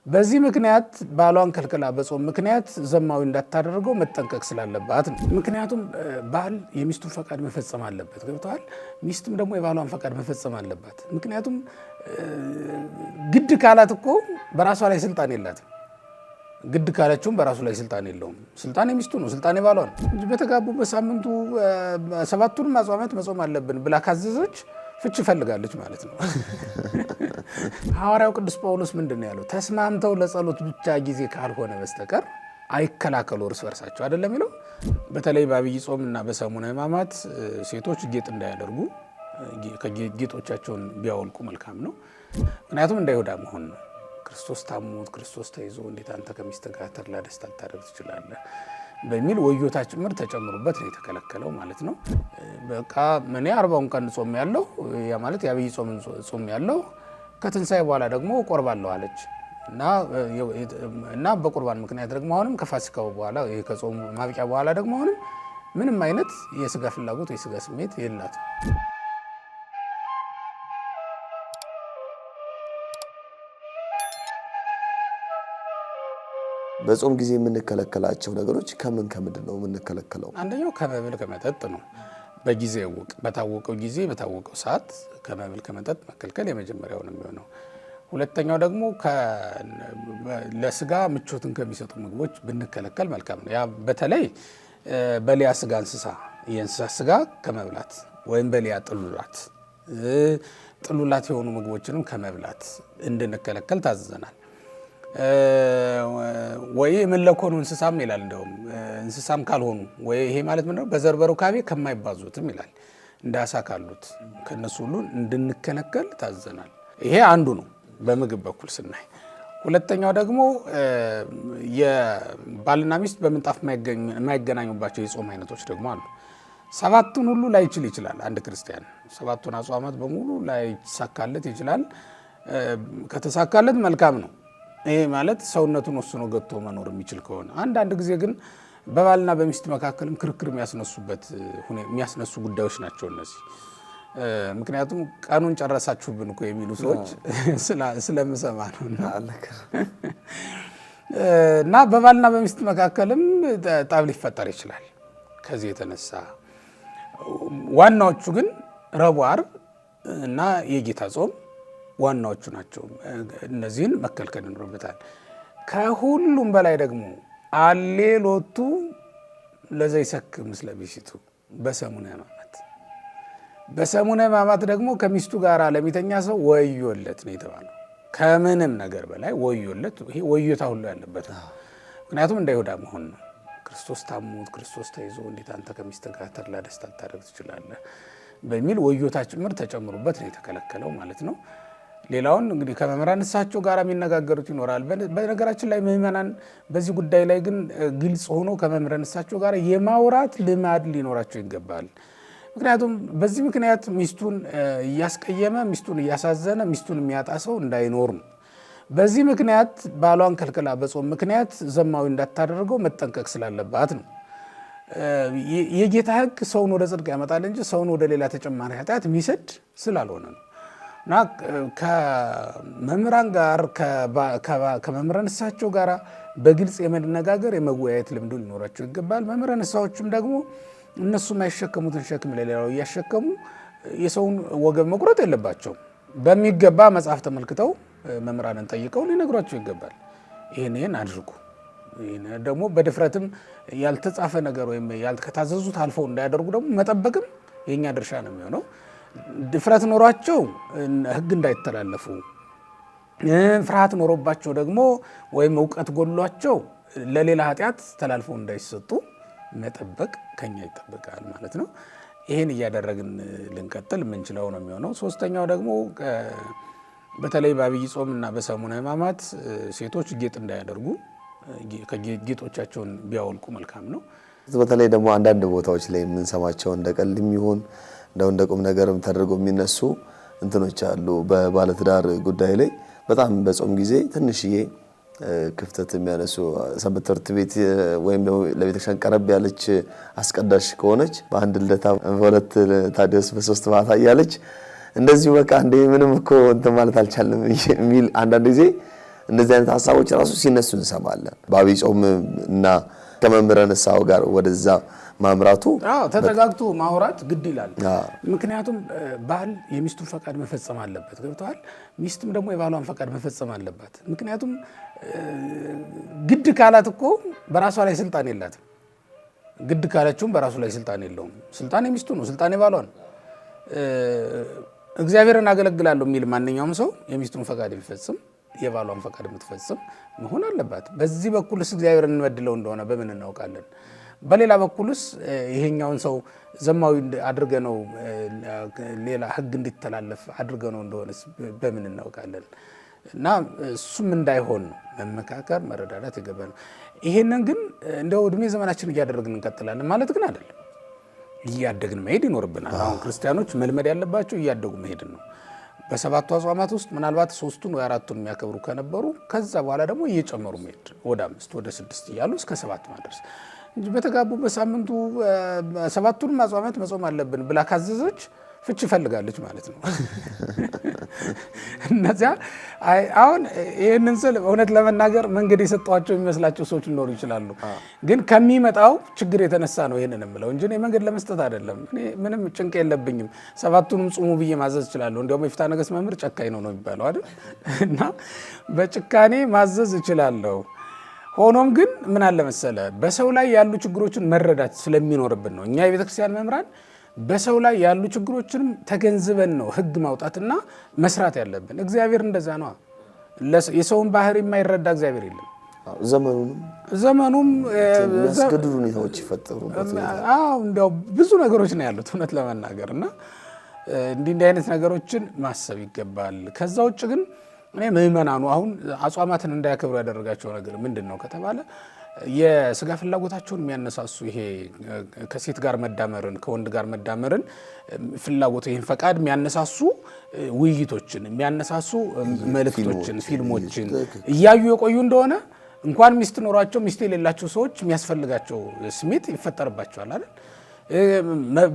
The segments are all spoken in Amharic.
በዚህ ምክንያት ባሏን ከልክላ በጾም ምክንያት ዘማዊ እንዳታደርገው መጠንቀቅ ስላለባት ነው። ምክንያቱም ባል የሚስቱን ፈቃድ መፈጸም አለበት ገብቷል። ሚስትም ደግሞ የባሏን ፈቃድ መፈጸም አለባት። ምክንያቱም ግድ ካላት እኮ በራሷ ላይ ስልጣን የላትም። ግድ ካለችውም በራሱ ላይ ስልጣን የለውም። ስልጣን የሚስቱ ነው፣ ስልጣን የባሏ ነው እንጂ በተጋቡ በሳምንቱ 7ቱንም አጽዋማት መጾም አለብን ብላ ካዘዘች ፍች ፈልጋለች ማለት ነው። ሐዋርያው ቅዱስ ጳውሎስ ምንድነው ያለው? ተስማምተው ለጸሎት ብቻ ጊዜ ካልሆነ በስተቀር አይከላከሉ እርስ በርሳቸው አይደለም የሚለው። በተለይ በአብይ ጾምና በሰሙነ ሕማማት ሴቶች ጌጥ እንዳያደርጉ ጌጦቻቸውን ቢያወልቁ መልካም ነው። ምክንያቱም እንደ ይሁዳ መሆን ነው። ክርስቶስ ታሞት ክርስቶስ ተይዞ እንዴት አንተ ከሚስት ጋር ተድላ ደስታ ልታደርግ ትችላለህ በሚል ወዮታ ጭምር ተጨምሮበት ነው የተከለከለው ማለት ነው። በቃ እኔ 40ውን ቀን ጾም ያለው ያ ማለት የአብይ ጾምን ጾም ያለው ከትንሳኤ በኋላ ደግሞ ቆርባለሁ አለች እና በቁርባን ምክንያት ደግሞ አሁንም ከፋሲካው በኋላ ከጾም ማብቂያ በኋላ ደግሞ አሁንም ምንም አይነት የስጋ ፍላጎት የስጋ ስሜት የላትም። በጾም ጊዜ የምንከለከላቸው ነገሮች ከምን ከምንድን ነው የምንከለከለው? አንደኛው ከመብል ከመጠጥ ነው። በጊዜው በታወቀው ጊዜ በታወቀው ሰዓት ከመብል ከመጠጥ መከልከል የመጀመሪያው ነው የሚሆነው። ሁለተኛው ደግሞ ለስጋ ምቾትን ከሚሰጡ ምግቦች ብንከለከል መልካም ነው። ያ በተለይ በሊያ ስጋ የእንስሳ ስጋ ከመብላት ወይም በሊያ ጥሉላት የሆኑ ምግቦችንም ከመብላት እንድንከለከል ታዘዘናል። ወይ መለኮኑ እንስሳም ይላል። እንደውም እንስሳም ካልሆኑ ወይ ይሄ ማለት ምንድነው? በዘርበሩ ካቤ ከማይባዙትም ይላል። እንዳሳ ካሉት ከነሱ ሁሉ እንድንከለከል ታዘናል። ይሄ አንዱ ነው በምግብ በኩል ስናይ። ሁለተኛው ደግሞ የባልና ሚስት በምንጣፍ የማይገናኙባቸው የጾም አይነቶች ደግሞ አሉ። 7ቱን ሁሉ ላይችል ይችላል። አንድ ክርስቲያን 7ቱን አጽዋማት በሙሉ ላይሳካለት ይችላል። ከተሳካለት መልካም ነው። ይሄ ማለት ሰውነቱን ወስኖ ገጥቶ መኖር የሚችል ከሆነ አንዳንድ ጊዜ ግን በባልና በሚስት መካከልም ክርክር የሚያስነሱ ጉዳዮች ናቸው እነዚህ። ምክንያቱም ቀኑን ጨረሳችሁብን እኮ የሚሉ ሰዎች ስለምሰማ ነው። እና በባልና በሚስት መካከልም ጠብ ሊፈጠር ይችላል። ከዚህ የተነሳ ዋናዎቹ ግን ረቡዕ፣ ዓርብ እና የጌታ ጾም ዋናዎቹ ናቸው። እነዚህን መከልከል ይኖርበታል። ከሁሉም በላይ ደግሞ አሌሎቱ ለዘይሰክር ምስለ ቢሲቱ በሰሙነ ሕማማት ደግሞ ከሚስቱ ጋር ለሚተኛ ሰው ወዮለት ነው የተባለው። ከምንም ነገር በላይ ወዮለት። ይሄ ወዮታ ሁሉ ያለበት ነው። ምክንያቱም እንደ ይሁዳ መሆን ነው። ክርስቶስ ታሞት ክርስቶስ ተይዞ እንዴት አንተ ከሚስት ጋር ተድላ ደስታ ልታደርግ ትችላለህ በሚል ወዮታ ጭምር ተጨምሮበት ነው የተከለከለው ማለት ነው። ሌላውን እንግዲህ ከመምህራን እሳቸው ጋር የሚነጋገሩት ይኖራል። በነገራችን ላይ ምዕመናን በዚህ ጉዳይ ላይ ግን ግልጽ ሆኖ ከመምህራን እሳቸው ጋር የማውራት ልማድ ሊኖራቸው ይገባል። ምክንያቱም በዚህ ምክንያት ሚስቱን እያስቀየመ ሚስቱን እያሳዘነ ሚስቱን የሚያጣ ሰው እንዳይኖር ነው። በዚህ ምክንያት ባሏን ከልክላ በጾም ምክንያት ዘማዊ እንዳታደርገው መጠንቀቅ ስላለባት ነው። የጌታ ሕግ ሰውን ወደ ጽድቅ ያመጣል እንጂ ሰውን ወደ ሌላ ተጨማሪ ኃጢአት የሚሰድ ስላልሆነ ነው። እና ከመምህራን ጋር ከመምህራን እሳቸው ጋር በግልጽ የመነጋገር የመወያየት ልምዱ ሊኖራቸው ይገባል። መምህራን እሳዎችም ደግሞ እነሱ የማይሸከሙትን ሸክም ለሌላው እያሸከሙ የሰውን ወገብ መቁረጥ የለባቸውም። በሚገባ መጽሐፍ ተመልክተው መምህራንን ጠይቀው ሊነግሯቸው ይገባል። ይህን አድርጉ። ይህን ደግሞ በድፍረትም ያልተጻፈ ነገር ወይም ከታዘዙት አልፈው እንዳያደርጉ ደግሞ መጠበቅም የኛ ድርሻ ነው የሚሆነው። ድፍረት ኖሯቸው ሕግ እንዳይተላለፉ፣ ፍርሃት ኖሮባቸው ደግሞ ወይም እውቀት ጎሏቸው ለሌላ ኃጢአት ተላልፈው እንዳይሰጡ መጠበቅ ከኛ ይጠበቃል ማለት ነው። ይህን እያደረግን ልንቀጥል የምንችለው ነው የሚሆነው። ሶስተኛው ደግሞ በተለይ በአብይ ጾምና በሰሙነ ሕማማት ሴቶች ጌጥ እንዳያደርጉ ጌጦቻቸውን ቢያወልቁ መልካም ነው። በተለይ ደግሞ አንዳንድ ቦታዎች ላይ የምንሰማቸው እንደ ቀልድ የሚሆን እንደ ቁም ነገርም ተደርጎ የሚነሱ እንትኖች አሉ። በባለትዳር ጉዳይ ላይ በጣም በጾም ጊዜ ትንሽዬ ክፍተት የሚያነሱ ሰንበት ትምህርት ቤት ወይም ደግሞ ለቤተክርስቲያን ቀረብ ያለች አስቀዳሽ ከሆነች በአንድ ልደታ በሁለት ታዲያስ በሶስት ማታ እያለች እንደዚሁ በቃ እንደ ምንም እኮ እንትን ማለት አልቻለም የሚል አንዳንድ ጊዜ እንደዚህ አይነት ሐሳቦች ራሱ ሲነሱ እንሰማለን። በአብይ ጾም እና ከመምህረ ንስሐው ጋር ወደዛ ማምራቱ ተጠጋግቶ ማውራት ግድ ይላል። ምክንያቱም ባል የሚስቱን ፈቃድ መፈጸም አለበት። ገብተዋል። ሚስትም ደግሞ የባሏን ፈቃድ መፈጸም አለባት። ምክንያቱም ግድ ካላት እኮ በራሷ ላይ ስልጣን የላትም። ግድ ካለችውም በራሱ ላይ ስልጣን የለውም። ስልጣን የሚስቱ ነው፣ ስልጣን የባሏ ነው። እግዚአብሔርን አገለግላለሁ የሚል ማንኛውም ሰው የሚስቱን ፈቃድ የሚፈጽም የባሏን ፈቃድ የምትፈጽም መሆን አለባት። በዚህ በኩልስ እግዚአብሔርን እንበድለው እንደሆነ በምን እናውቃለን? በሌላ በኩልስ ይሄኛውን ሰው ዘማዊ አድርገ ነው ሌላ ሕግ እንዲተላለፍ አድርገ ነው እንደሆነስ በምን እናውቃለን? እና እሱም እንዳይሆን ነው መመካከር፣ መረዳዳት ይገባል። ይሄንን ግን እንደው እድሜ ዘመናችን እያደረግን እንቀጥላለን ማለት ግን አይደለም። እያደግን መሄድ ይኖርብናል። አሁን ክርስቲያኖች መልመድ ያለባቸው እያደጉ መሄድን ነው። በሰባቱ አጽዋማት ውስጥ ምናልባት 3ቱን ወይ 4ቱን የሚያከብሩ ከነበሩ ከዛ በኋላ ደግሞ እየጨመሩ መሄድ ወደ 5 ወደ 6 እያሉ እስከ 7 ማድረስ እንጂ በተጋቡ በሳምንቱ 7ቱንም አጽዋማት መጾም አለብን ብላ ካዘዘች ፍቺ ፈልጋለች ማለት ነው። እነዚያ አሁን ይህንን ስል እውነት ለመናገር መንገድ የሰጧቸው የሚመስላቸው ሰዎች ሊኖሩ ይችላሉ። ግን ከሚመጣው ችግር የተነሳ ነው ይህንን የምለው እንጂ እኔ መንገድ ለመስጠት አይደለም። እኔ ምንም ጭንቅ የለብኝም። 7ቱንም ጹሙ ብዬ ማዘዝ እችላለሁ። እንዲያውም የፍትሐ ነገሥት መምህር ጨካኝ ነው የሚባለው አይደል? እና በጭካኔ ማዘዝ እችላለሁ። ሆኖም ግን ምን አለ መሰለ፣ በሰው ላይ ያሉ ችግሮችን መረዳት ስለሚኖርብን ነው እኛ የቤተክርስቲያን መምህራን በሰው ላይ ያሉ ችግሮችንም ተገንዝበን ነው ሕግ ማውጣትና መስራት ያለብን። እግዚአብሔር እንደዛ ነው። የሰውን ባህሪ የማይረዳ እግዚአብሔር የለም። ዘመኑም የሚያስገድዱ ሁኔታዎች ይፈጠሩበት። እንዲያው ብዙ ነገሮች ነው ያሉት እውነት ለመናገር እና እንዲህ አይነት ነገሮችን ማሰብ ይገባል። ከዛ ውጭ ግን እኔ ምዕመናኑ አሁን አጽዋማትን እንዳያከብሩ ያደረጋቸው ነገር ምንድን ነው ከተባለ የስጋ ፍላጎታቸውን የሚያነሳሱ ይሄ ከሴት ጋር መዳመርን ከወንድ ጋር መዳመርን ፍላጎት ይህን ፈቃድ የሚያነሳሱ ውይይቶችን የሚያነሳሱ መልእክቶችን፣ ፊልሞችን እያዩ የቆዩ እንደሆነ እንኳን ሚስት ኖሯቸው ሚስት የሌላቸው ሰዎች የሚያስፈልጋቸው ስሜት ይፈጠርባቸዋል አይደል?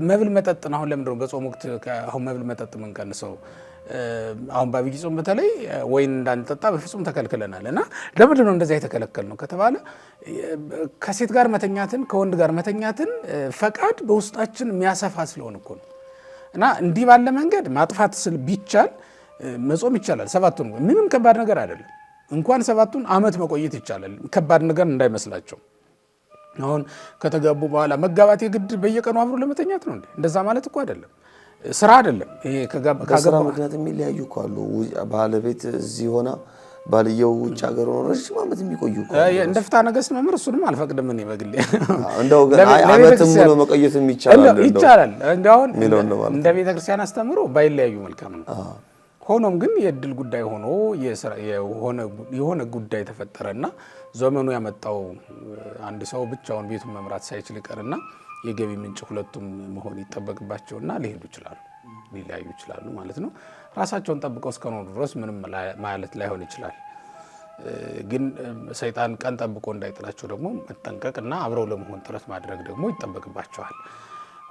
መብል መጠጥን አሁን ለምንድን ነው በጾም ወቅት አሁን መብል መጠጥ የምንቀንሰው? አሁን በአብይ ጾም በተለይ ወይን እንዳንጠጣ በፍጹም ተከልክለናል። እና ለምንድን ነው እንደዛ የተከለከል ነው ከተባለ ከሴት ጋር መተኛትን ከወንድ ጋር መተኛትን ፈቃድ በውስጣችን የሚያሰፋ ስለሆነ እኮ ነው። እና እንዲህ ባለ መንገድ ማጥፋት ስል ቢቻል መጾም ይቻላል። 7ቱን ምንም ከባድ ነገር አይደለም። እንኳን 7ቱን ዓመት መቆየት ይቻላል። ከባድ ነገር እንዳይመስላቸው። አሁን ከተጋቡ በኋላ መጋባት የግድ በየቀኑ አብሮ ለመተኛት ነው እንዴ? እንደዛ ማለት እኮ አይደለም። ስራ አይደለም ይሄ። ከስራ ምክንያት የሚለያዩ እኮ አሉ። ባለቤት እዚህ ሆና ባልየው ውጭ ሀገር ሆኖ ረጅም ዓመት የሚቆዩ እኮ እንደ ፍትሐ ነገሥት መምህር እሱንም አልፈቅድም እኔ በግሌ። እንደው ግን ዓመትም ሙሉ መቆየትም ይቻላል። እንደው እንደ ቤተክርስቲያን አስተምሮ ባይለያዩ መልካም ነው። ሆኖም ግን የእድል ጉዳይ ሆኖ የሆነ ጉዳይ ተፈጠረና ዘመኑ ያመጣው አንድ ሰው ብቻውን ቤቱን መምራት ሳይችል ይቀርና የገቢ ምንጭ ሁለቱም መሆን ይጠበቅባቸውና ሊሄዱ ይችላሉ፣ ሊለያዩ ይችላሉ ማለት ነው። ራሳቸውን ጠብቀው እስከኖሩ ድረስ ምንም ማለት ላይሆን ይችላል። ግን ሰይጣን ቀን ጠብቆ እንዳይጥላቸው ደግሞ መጠንቀቅና አብረው ለመሆን ጥረት ማድረግ ደግሞ ይጠበቅባቸዋል።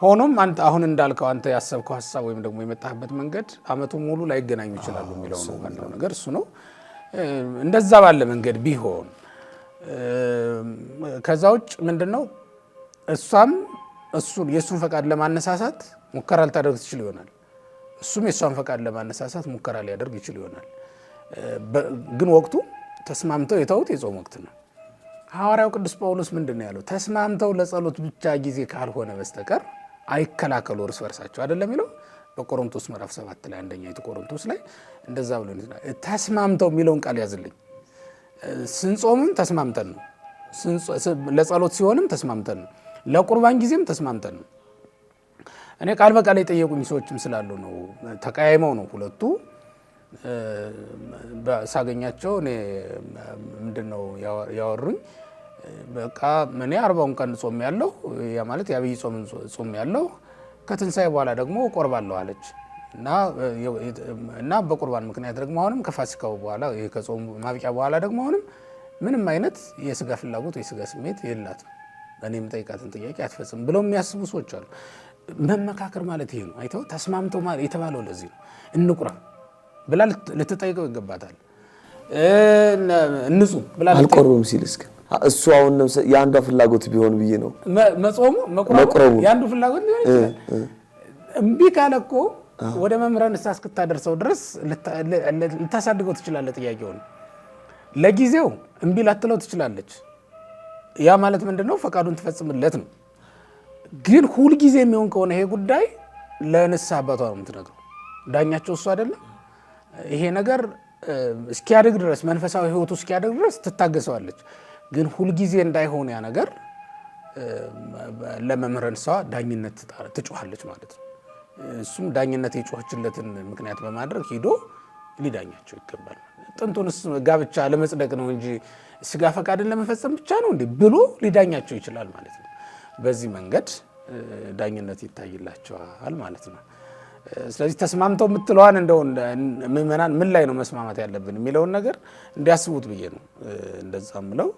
ሆኖም አንተ አሁን እንዳልከው አንተ ያሰብከው ሀሳብ ወይም ደግሞ የመጣህበት መንገድ ዓመቱን ሙሉ ላይገናኙ ይችላሉ የሚለው ነው ዋናው ነገር እሱ ነው። እንደዛ ባለ መንገድ ቢሆን ከዛ ውጭ ምንድነው እሷም የእሱን ፈቃድ ለማነሳሳት ሙከራ ልታደርግ ትችል ይሆናል። እሱም የእሷን ፈቃድ ለማነሳሳት ሙከራ ሊያደርግ ይችል ይሆናል። ግን ወቅቱ ተስማምተው የተውት የጾም ወቅት ነው። ሐዋርያው ቅዱስ ጳውሎስ ምንድን ነው ያለው? ተስማምተው ለጸሎት ብቻ ጊዜ ካልሆነ በስተቀር አይከላከሉ እርስ በርሳቸው አይደለም የሚለው በቆሮንቶስ ምዕራፍ 7 ላይ አንደኛይቱ ቆሮንቶስ ላይ እንደዛ ብሎ ተስማምተው የሚለውን ቃል ያዝልኝ። ስንጾምም ተስማምተን ነው፣ ለጸሎት ሲሆንም ተስማምተን ነው፣ ለቁርባን ጊዜም ተስማምተን ነው። እኔ ቃል በቃል የጠየቁኝ ሰዎችም ስላሉ ነው። ተቀያይመው ነው ሁለቱ ሳገኛቸው እኔ ምንድነው ያወሩኝ፣ በቃ እኔ 40ውን ቀን ጾም ያለው ያ ማለት የአብይ ጾም ያለው ከትንሳኤ በኋላ ደግሞ ቆርባለሁ አለች እና በቁርባን ምክንያት ደግሞ አሁንም ከፋሲካው በኋላ ይሄ ከጾም ማብቂያ በኋላ ደግሞ አሁንም ምንም አይነት የስጋ ፍላጎት ወይ የስጋ ስሜት የላትም፣ እኔ የምጠይቃትን ጥያቄ አትፈጽም ብለው የሚያስቡ ሰዎች አሉ። መመካከር ማለት ይሄ ነው። አይተው ተስማምተው ማለት የተባለው ለዚህ ነው። እንቁራ ብላ ልትጠይቀው ይገባታል። ንጹህ ብላ አልቆርብም ሲል እስከ እሱ አሁን ነው ያንዷ ፍላጎት ቢሆን ብዬ ነው መጾሙ መቁረቡ ያንዱ ፍላጎት ሊሆን ይችላል። እምቢ ካለ እኮ ወደ መምህረ ንስሐ እስክታደርሰው ድረስ ልታሳድገው ትችላለህ። ጥያቄውን ለጊዜው እምቢ ላትለው ትችላለች። ያ ማለት ምንድነው? ፈቃዱን ትፈጽምለት ነው። ግን ሁል ጊዜ የሚሆን ከሆነ ይሄ ጉዳይ ለንስሐ አባቷ ነው የምትነግረው። ዳኛቸው እሱ አይደለም። ይሄ ነገር እስኪያድግ ድረስ መንፈሳዊ ሕይወቱ እስኪያድግ ድረስ ትታገሰዋለች። ግን ሁል ጊዜ እንዳይሆን ያ ነገር ለመምህረ ንስሐ ዳኝነት ትጮኻለች ማለት ነው። እሱም ዳኝነት የጮኸችለትን ምክንያት በማድረግ ሂዶ ሊዳኛቸው ይገባል። ጥንቱንስ ጋብቻ ለመጽደቅ ነው እንጂ ስጋ ፈቃድን ለመፈጸም ብቻ ነው እንዴ ብሎ ሊዳኛቸው ይችላል ማለት ነው። በዚህ መንገድ ዳኝነት ይታይላቸዋል ማለት ነው። ስለዚህ ተስማምተው የምትለዋን እንደው ምእመናን ምን ላይ ነው መስማማት ያለብን የሚለውን ነገር እንዲያስቡት ብዬ ነው እንደዛ ምለው።